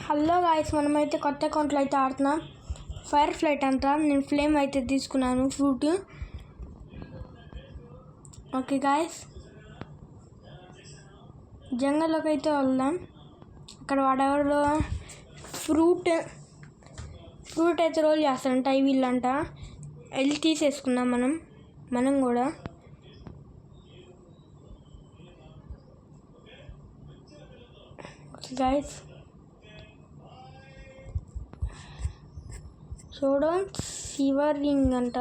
Hello guys, మనమైతే కొత్త అకౌంట్లో అయితే ఆడుతున్నాం. ఫైర్ ఫ్లైట్ అంట. నేను ఫ్లేమ్ అయితే తీసుకున్నాను ఫ్రూట్. ఓకే గాయస్, జంగల్లోకి అయితే వెళ్దాం. అక్కడ వాడెవరు ఫ్రూట్ అయితే రోల్ చేస్తారంట. అవి వీళ్ళంట వెళ్ళి తీసేసుకుందాం మనం కూడా. ఓకే గాయస్, చూడండి శివరింగ్ అంట.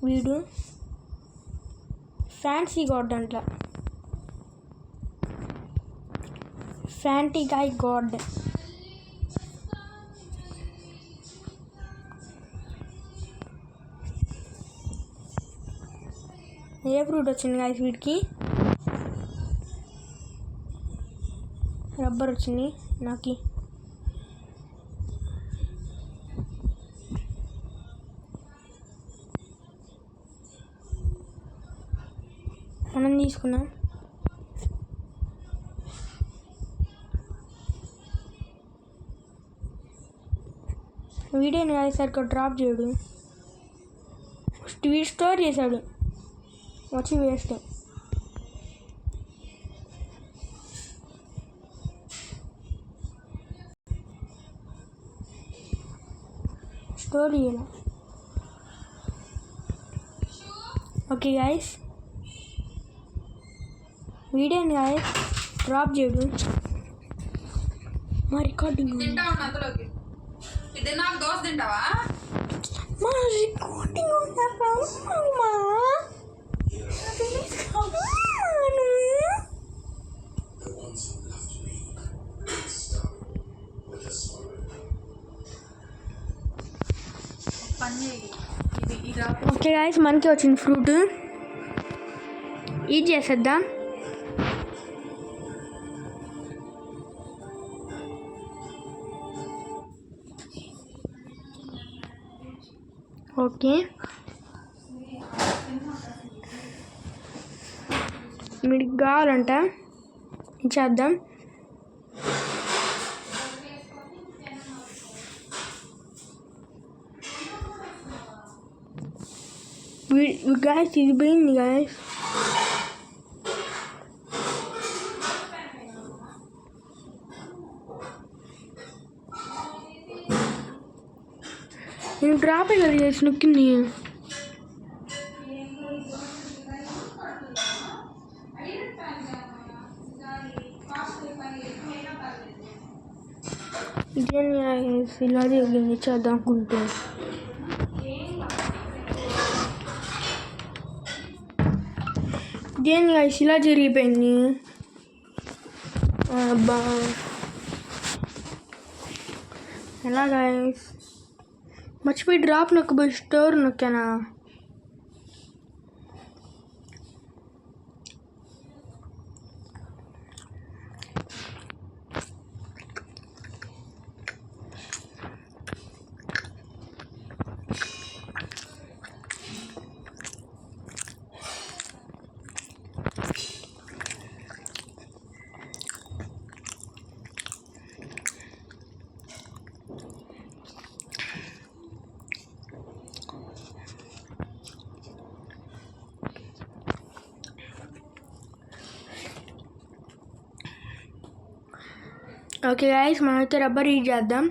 వీడు ఫ్యాన్సీ గాడ్ అంట. ఫ్యాంటీ గాయ్ గాడ్. ఏ ఫ్రూట్ వచ్చింది గాయస్ వీడికి? రబ్బర్ వచ్చింది నాకు. మనం తీసుకున్నాం. వీడియోని సరిగ్గా డ్రాప్ చేయడు. వీడు స్టోర్ చేశాడు వచ్చి వేస్ట్. స్టోర్ చేయాలి. ఓకే గాయస్, వీడియోని గాయస్ డ్రాప్ చేయడు. మా రికార్డింగ్ మా రికార్డింగ్ ఓకే గాయస్, మనకి వచ్చింది ఫ్రూట్. ఇది చేసేద్దాం. ఓకే, మీకు కావాలంట ఇచ్చేద్దాం. గాయస్ ఇది పోయింది గాయస్. నేను డ్రాప్ అయ్యి చేసి నొక్కింది. ఇదేంటి ఇలా జరిగింది చేద్దాం అనుకుంటే. ఇదేంటి గాయస్ ఇలా జరిగిపోయింది. అబ్బా ఎలా గాయస్, మర్చిపోయి డ్రాప్ నొక్కబోయి స్టోర్ నొక్కానా. ఓకే గాయస్, మనమైతే రబ్బర్ యూజ్ చేద్దాం.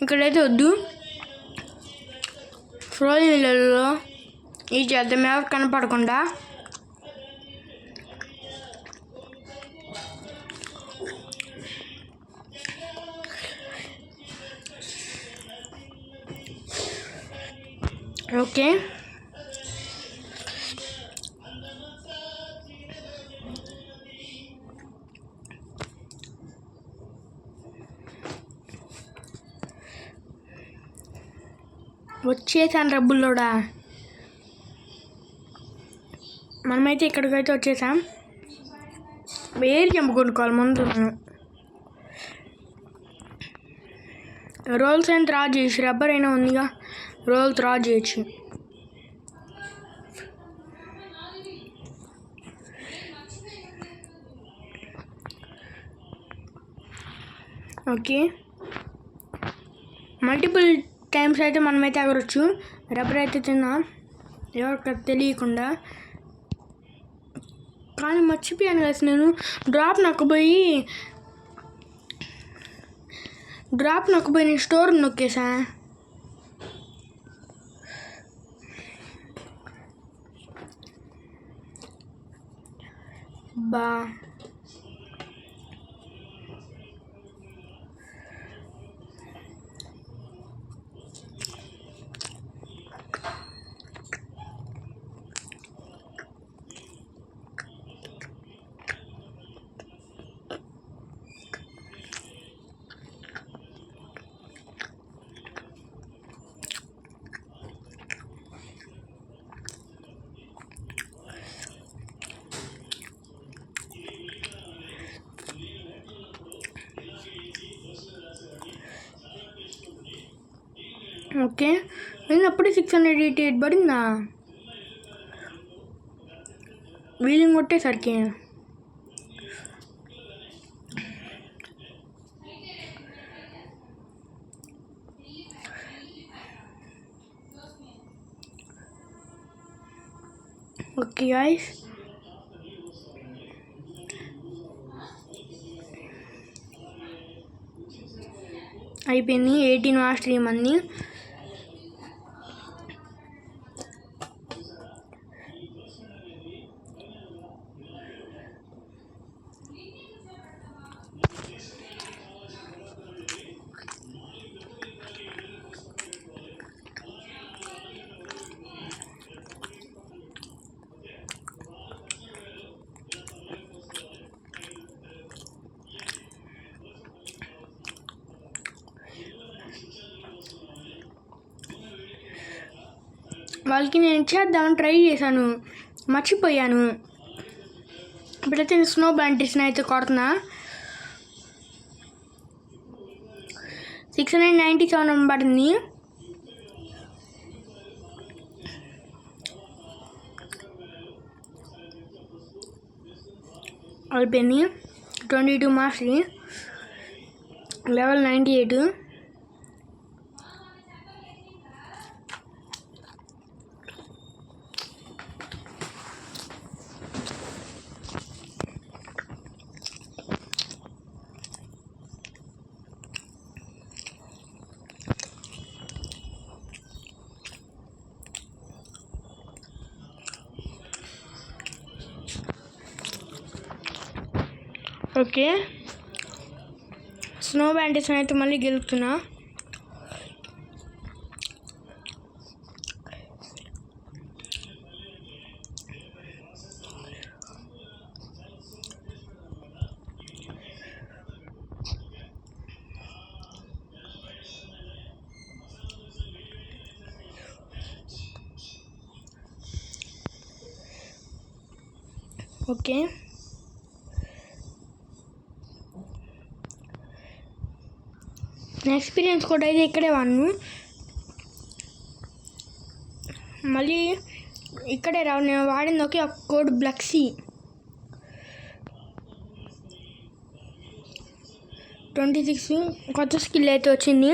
ఇక్కడైతే వద్దు, ఫ్రోజన్ నీళ్ళలో యూజ్ చేద్దాం ఎవరు కనపడకుండా. ఓకే, వచ్చేసాను రబ్బుల్లోడా. మనమైతే ఇక్కడికైతే వచ్చేసాం. వేరు చెంపు కొనుక్కోవాలి ముందు. రోల్స్ అయినా డ్రా చేయొచ్చు, రబ్బర్ అయినా ఉందిగా రోల్ డ్రా చేయొచ్చు. ఓకే, మల్టిపుల్ టైమ్స్ అయితే మనమైతే ఎగరొచ్చు. రబ్బర్ అయితే తిన్నా ఎవరికి తెలియకుండా. కానీ మర్చిపోయాను కదా నేను డ్రాప్ నొక్కబోయి నేను స్టోర్ నొక్కేసా. బా ఓకే, నేను అప్పుడే 688 పడిందా వీలింగ్ కొట్టేసరికి. ఓకే గాయ్స్, అయిపోయింది 18 మాస్టరీ మంది. వాళ్ళకి నేను ఇచ్చేద్దామని ట్రై చేశాను, మర్చిపోయాను. ఇప్పుడైతే స్నో బ్లాంటిస్ని అయితే కొడుతున్నా. 697 పడింది. అయిపోయింది 22 mastery, level 98. Okay, snow bandage అయితే మళ్ళీ గెలుపుతున్నా. ఓకే, ఎక్స్పీరియన్స్ కోడ్ అయితే ఇక్కడే వాను, మళ్ళీ ఇక్కడే రావు. నేను వాడింది ఒకే ఒక కోడ్ బ్లక్సీ 26. కొత్త స్కిల్ అయితే వచ్చింది,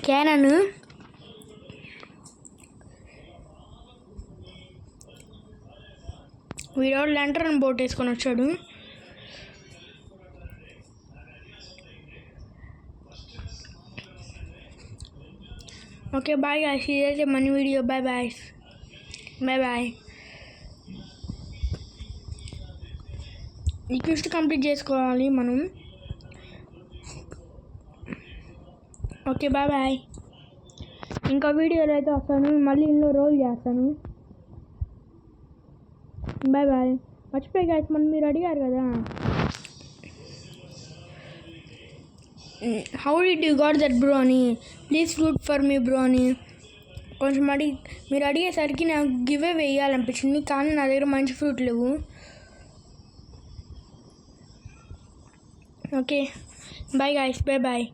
క్యానన్. వీడోడు లంటర్ని బోట్ వేసుకొని వచ్చాడు. ఓకే బాయ్ గాయ్స్, ఇదైతే మన video. Bye bye bye bye. ఈ క్విస్ట్ కంప్లీట్ చేసుకోవాలి మనం. Okay bye bye. ఇంకా వీడియోలో అయితే వస్తాను, మళ్ళీ ఇందులో రోల్ చేస్తాను. Bye bye. మర్చిపోయి గాయ్స్, మనం మీరు అడిగారు కదా how did you got that bro అని, please root for me bro అని కొంచెం మీరు అడిగేసరికి నాకు గివే వేయాలనిపించింది, కానీ నా దగ్గర మంచి ఫ్రూట్ లేవు. Okay bye guys, bye bye.